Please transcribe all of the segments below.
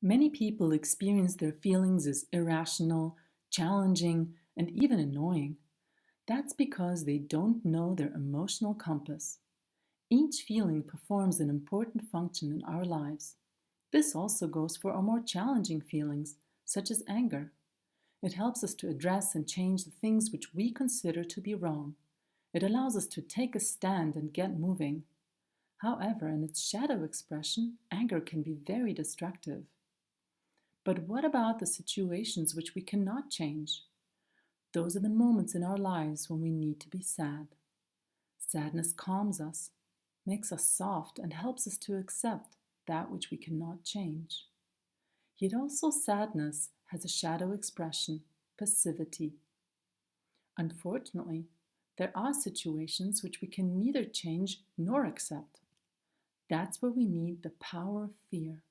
Many people experience their feelings as irrational, challenging, and even annoying. That's because they don't know their emotional compass. Each feeling performs an important function in our lives. This also goes for our more challenging feelings, such as anger. It helps us to address and change the things which we consider to be wrong. It allows us to take a stand and get moving. However, in its shadow expression, anger can be very destructive. But what about the situations which we cannot change? Those are the moments in our lives when we need to be sad. Sadness calms us, makes us soft, and helps us to accept that which we cannot change. Yet also sadness has a shadow expression, passivity. Unfortunately, there are situations which we can neither change nor accept. That's where we need the power of fear.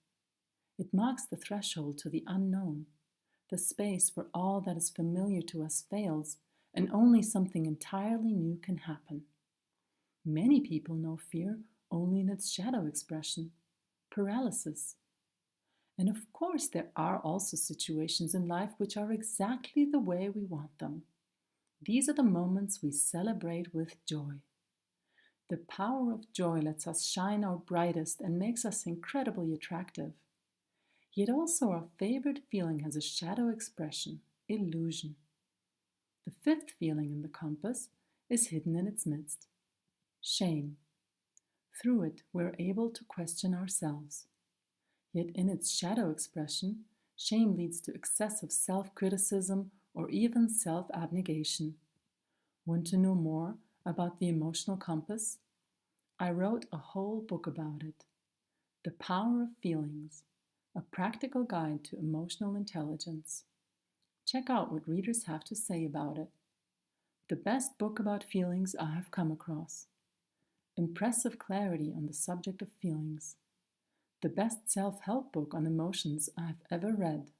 It marks the threshold to the unknown, the space where all that is familiar to us fails and only something entirely new can happen. Many people know fear only in its shadow expression, paralysis. And of course, there are also situations in life which are exactly the way we want them. These are the moments we celebrate with joy. The power of joy lets us shine our brightest and makes us incredibly attractive. Yet also our favorite feeling has a shadow expression, illusion. The fifth feeling in the compass is hidden in its midst, shame. Through it, we're able to question ourselves. Yet in its shadow expression, shame leads to excessive self-criticism or even self-abnegation. Want to know more about the emotional compass? I wrote a whole book about it. The Power of Feelings, a practical guide to emotional intelligence. Check out what readers have to say about it. The best book about feelings I have come across. Impressive clarity on the subject of feelings. The best self-help book on emotions I have ever read.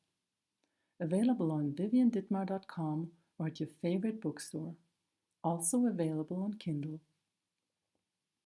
Available on viviandittmar.com or at your favorite bookstore. Also available on Kindle.